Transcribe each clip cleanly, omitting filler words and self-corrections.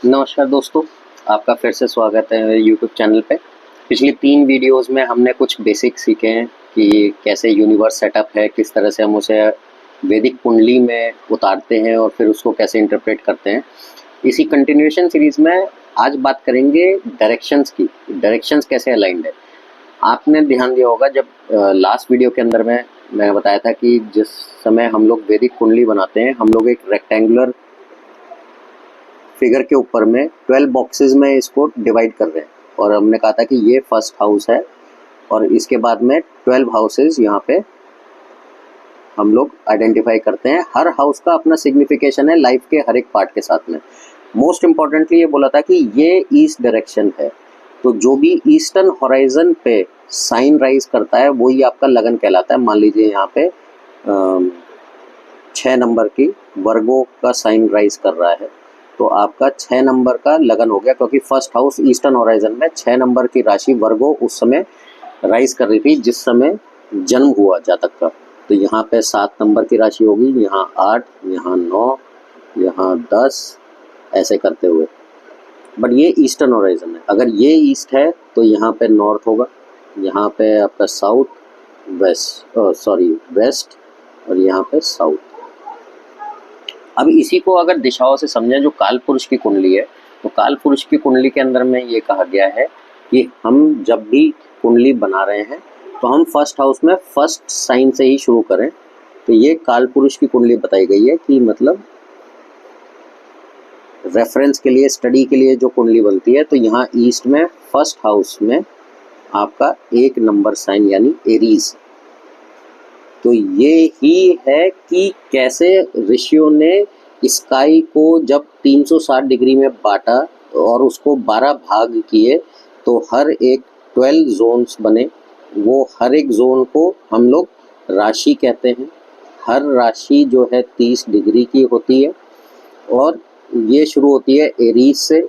नमस्कार दोस्तों, आपका फिर से स्वागत है मेरे यूट्यूब चैनल पे। पिछली 3 वीडियोस में हमने कुछ बेसिक सीखे हैं कि कैसे यूनिवर्स सेटअप है, किस तरह से हम उसे वैदिक कुंडली में उतारते हैं और फिर उसको कैसे इंटरप्रेट करते हैं। इसी कंटिन्यूएशन सीरीज में आज बात करेंगे डायरेक्शंस की। डायरेक्शंस कैसे अलाइंड है। आपने ध्यान दिया होगा जब लास्ट वीडियो के अंदर में मैं बताया था कि जिस समय हम लोग वैदिक कुंडली बनाते हैं, हम लोग एक रेक्टेंगुलर फिगर के ऊपर में 12 बॉक्सेस में इसको डिवाइड कर रहे हैं और हमने कहा था कि ये फर्स्ट हाउस है और इसके बाद में 12 हाउसेस यहाँ पे हम लोग आइडेंटिफाई करते हैं। हर हाउस का अपना सिग्निफिकेशन है लाइफ के हर एक पार्ट के साथ में। मोस्ट इम्पॉर्टेंटली ये बोला था कि ये ईस्ट डायरेक्शन है, तो जो भी ईस्टर्न हॉराइजन पे साइन राइज करता है वही आपका लगन कहलाता है। मान लीजिए यहाँ पे 6 नंबर की वर्गो का साइन राइज कर रहा है, तो आपका 6 नंबर का लगन हो गया, क्योंकि फर्स्ट हाउस ईस्टर्न होराइजन में 6 नंबर की राशि वर्गो उस समय राइज कर रही थी जिस समय जन्म हुआ जातक का। तो यहाँ पे 7 नंबर की राशि होगी, यहाँ 8, यहाँ 9, यहाँ 10, ऐसे करते हुए। बट ये ईस्टर्न होराइजन है। अगर ये ईस्ट है तो यहाँ पे नॉर्थ होगा, यहाँ पे आपका साउथ, वेस्ट और यहाँ पे साउथ। अब इसी को अगर दिशाओं से समझें, जो काल पुरुष की कुंडली है, तो काल पुरुष की कुंडली के अंदर में ये कहा गया है कि हम जब भी कुंडली बना रहे हैं तो हम फर्स्ट हाउस में फर्स्ट साइन से ही शुरू करें। तो ये काल पुरुष की कुंडली बताई गई है कि मतलब रेफरेंस के लिए, स्टडी के लिए जो कुंडली बनती है, तो यहाँ ईस्ट में फर्स्ट हाउस में आपका 1 नंबर साइन यानी एरीज। तो ये ही है कि कैसे ऋषियों ने स्काई को जब 360 डिग्री में बांटा और उसको 12 भाग किए, तो हर एक 12 जोन्स बने। वो हर एक जोन को हम लोग राशि कहते हैं। हर राशि जो है 30 डिग्री की होती है और ये शुरू होती है एरीज से,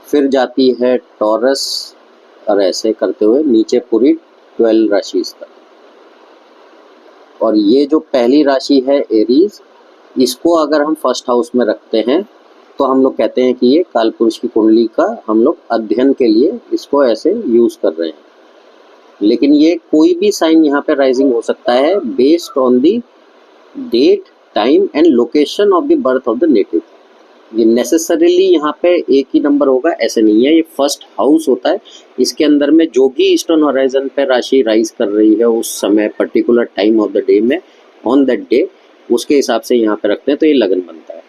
फिर जाती है टॉरस और ऐसे करते हुए नीचे पूरी 12 राशि तक। और ये जो पहली राशि है एरीज, इसको अगर हम फर्स्ट हाउस में रखते हैं तो हम लोग कहते हैं कि ये कालपुरुष की कुंडली का हम लोग अध्ययन के लिए इसको ऐसे यूज कर रहे हैं। लेकिन ये कोई भी साइन यहाँ पे राइजिंग हो सकता है based on the date, time and location of the birth of the native. ये नेसेसरीली यहाँ पे एक ही नंबर होगा ऐसे नहीं है। ये फर्स्ट हाउस होता है, इसके अंदर में जो भी ईस्टर्न होराइजन पे राशि राइज कर रही है उस समय particular time of the day में, ऑन दैट डे, उसके हिसाब से यहाँ पे रखते हैं तो ये लगन बनता है।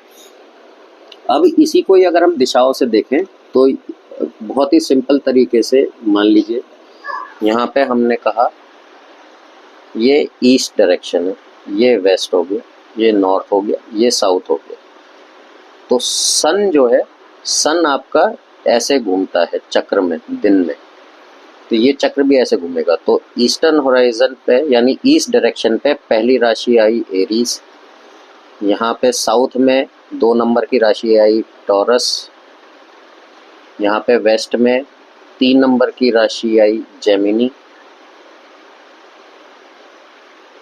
अब इसी को ही अगर हम दिशाओं से देखें तो बहुत ही सिंपल तरीके से मान लीजिए यहाँ पे हमने कहा ये ईस्ट डायरेक्शन है, ये वेस्ट हो गया, ये नॉर्थ हो गया, ये साउथ हो गया। तो सन जो है, सन आपका ऐसे घूमता है चक्र में दिन में, तो ये चक्र भी ऐसे घूमेगा। तो ईस्टर्न होराइजन पे यानी ईस्ट डायरेक्शन पे पहली राशि आई एरीज, यहाँ पे साउथ में 2 नंबर की राशि आई टॉरस, यहाँ पे वेस्ट में 3 नंबर की राशि आई जेमिनी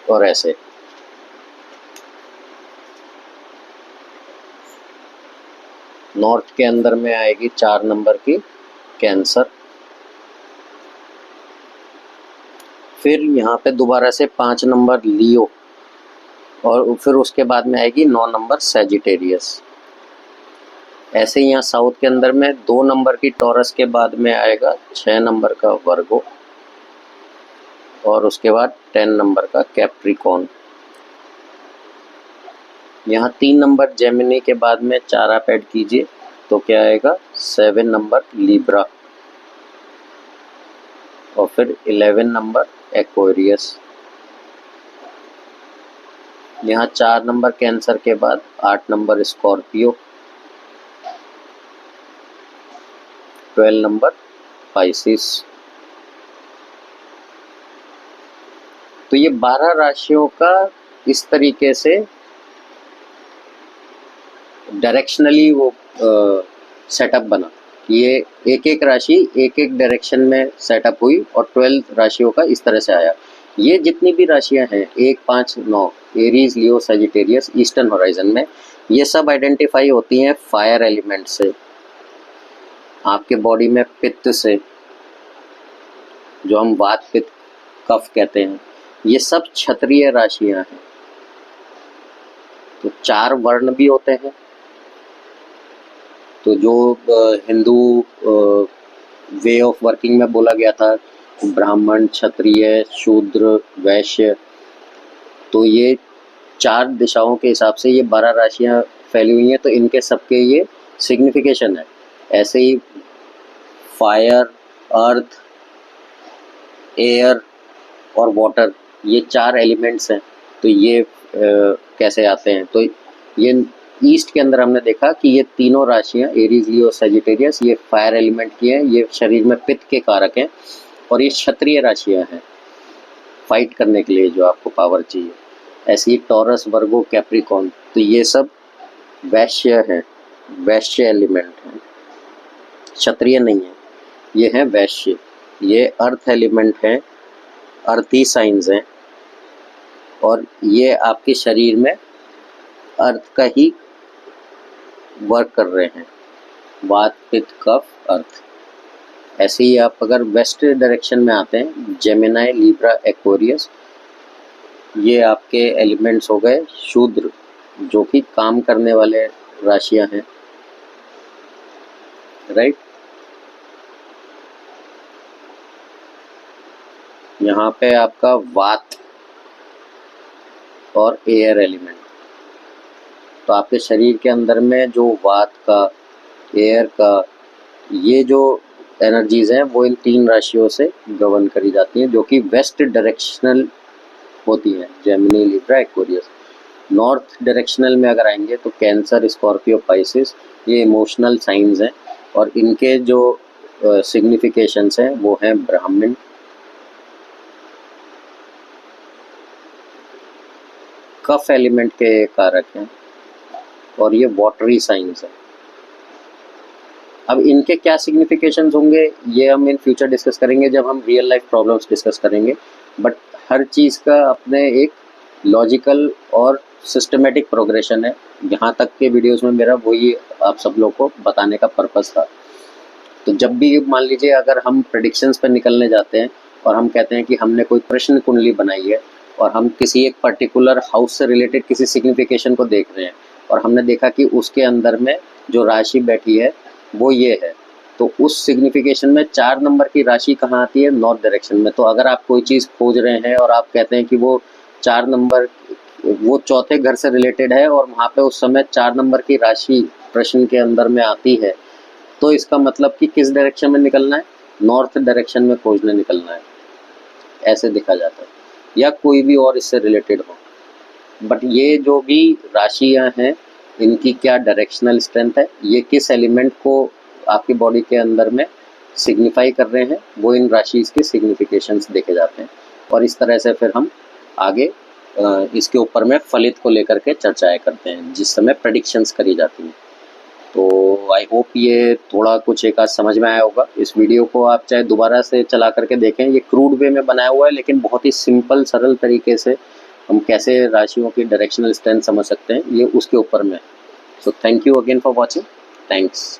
और ऐसे। नॉर्थ के अंदर में आएगी 4 नंबर की कैंसर, फिर यहाँ पे दोबारा से 5 नंबर लियो और फिर उसके बाद में आएगी 9 नंबर सैजिटेरियस। ऐसे ही यहाँ साउथ के अंदर में 2 नंबर की टॉरस के बाद में आएगा 6 नंबर का वर्गो और उसके बाद 10 नंबर का कैप्रिकॉन। यहाँ 3 नंबर जेमिनी के बाद में 4 आप ऐड कीजिए तो क्या आएगा 7 नंबर लिब्रा और फिर 11 नंबर एक्वेरियस। यहाँ 4 नंबर कैंसर के बाद 8 नंबर स्कॉर्पियो, 12 नंबर पाइसिस। तो ये 12 राशियों का इस तरीके से डायरेक्शनली वो सेटअप बना। ये एक एक राशि एक एक डायरेक्शन में सेटअप हुई और 12 राशियों का इस तरह से आया। ये जितनी भी राशियां हैं 1, 5, 9 एरीज, लियो, सैजिटेरियस ईस्टर्न होराइजन में, ये सब आइडेंटिफाई होती हैं फायर एलिमेंट से, आपके बॉडी में पित्त से, जो हम वात पित्त कफ कहते हैं, ये सब क्षत्रिय राशियां हैं। तो 4 वर्ण भी होते हैं। तो जो हिंदू वे ऑफ वर्किंग में बोला गया था, ब्राह्मण, क्षत्रिय, शूद्र, वैश्य, तो ये 4 दिशाओं के हिसाब से ये 12 राशियां फैली हुई हैं। तो इनके सबके ये सिग्निफिकेशन है। ऐसे ही फायर, अर्थ, एयर और वाटर, ये 4 एलिमेंट्स हैं। तो ये कैसे आते हैं? तो ये ईस्ट के अंदर हमने देखा कि ये तीनों राशियां एरीज, लियो, सजिटेरियस, ये फायर एलिमेंट की हैं, ये शरीर में पित्त के कारक हैं और ये क्षत्रिय राशियां हैं, फाइट करने के लिए जो आपको पावर चाहिए। ऐसे ही टॉरस, वर्गो, कैप्रिकॉर्न, तो ये सब वैश्य हैं, वैश्य एलिमेंट हैं, क्षत्रिय नहीं है, ये हैं वैश्य। ये अर्थ एलिमेंट हैं, अर्थी साइंस हैं और ये आपके शरीर में अर्थ का ही वर्क कर रहे हैं, वात, पित्त, कफ, अर्थ। ऐसे ही आप अगर वेस्ट डायरेक्शन में आते हैं, जेमिनाई, लिब्रा, एक्वेरियस, ये आपके एलिमेंट्स हो गए शूद्र, जो कि काम करने वाले राशियां हैं, राइट। यहाँ पे आपका वात और एयर एलिमेंट, तो आपके शरीर के अंदर में जो वात का, एयर का, ये जो एनर्जीज हैं वो इन 3 राशियों से गवर्न करी जाती हैं, जो कि वेस्ट डायरेक्शनल होती हैं, Gemini, Libra, Aquarius. North directional में अगर आएंगे तो कैंसर, स्कॉर्पियो, पाइसिस, ये इमोशनल साइंस हैं और इनके जो सिग्निफिकेशंस हैं वो हैं ब्राह्मण, कफ एलिमेंट के कारक हैं और ये वाटरी साइंस है। अब इनके क्या सिग्निफिकेशंस होंगे ये हम इन फ्यूचर डिस्कस करेंगे जब हम रियल लाइफ प्रॉब्लम्स डिस्कस करेंगे। बट हर चीज़ का अपने एक लॉजिकल और सिस्टमेटिक प्रोग्रेशन है। यहाँ तक के वीडियोस में मेरा वही आप सब लोग को बताने का पर्पस था। तो जब भी मान लीजिए अगर हम प्रेडिक्शंस पर निकलने जाते हैं और हम कहते हैं कि हमने कोई प्रश्न कुंडली बनाई है और हम किसी एक पर्टिकुलर हाउस से रिलेटेड किसी सिग्निफिकेशन को देख रहे हैं और हमने देखा कि उसके अंदर में जो राशि बैठी है वो ये है, तो उस सिग्निफिकेशन में 4 नंबर की राशि कहाँ आती है? नॉर्थ डायरेक्शन में। तो अगर आप कोई चीज़ खोज रहे हैं और आप कहते हैं कि वो 4 नंबर, वो चौथे घर से रिलेटेड है और वहाँ पे उस समय 4 नंबर की राशि प्रश्न के अंदर में आती है, तो इसका मतलब कि किस डायरेक्शन में निकलना है? नॉर्थ डायरेक्शन में खोजने निकलना है, ऐसे देखा जाता है। या कोई भी और इससे रिलेटेड हो। बट ये जो भी राशियाँ हैं इनकी क्या डायरेक्शनल स्ट्रेंथ है, ये किस एलिमेंट को आपकी बॉडी के अंदर में सिग्निफाई कर रहे हैं, वो इन राशिज़ के सिग्निफिकेशंस देखे जाते हैं। और इस तरह से फिर हम आगे इसके ऊपर में फलित को लेकर के चर्चाएं करते हैं जिस समय प्रेडिक्शंस करी जाती हैं। तो आई होप ये थोड़ा कुछ एक आज समझ में आया होगा। इस वीडियो को आप चाहे दोबारा से चला करके देखें, ये क्रूड वे में बनाया हुआ है लेकिन बहुत ही सिंपल सरल तरीके से हम कैसे राशियों की डायरेक्शनल स्ट्रेंथ समझ सकते हैं, ये उसके ऊपर में। So thank you again for watching. Thanks.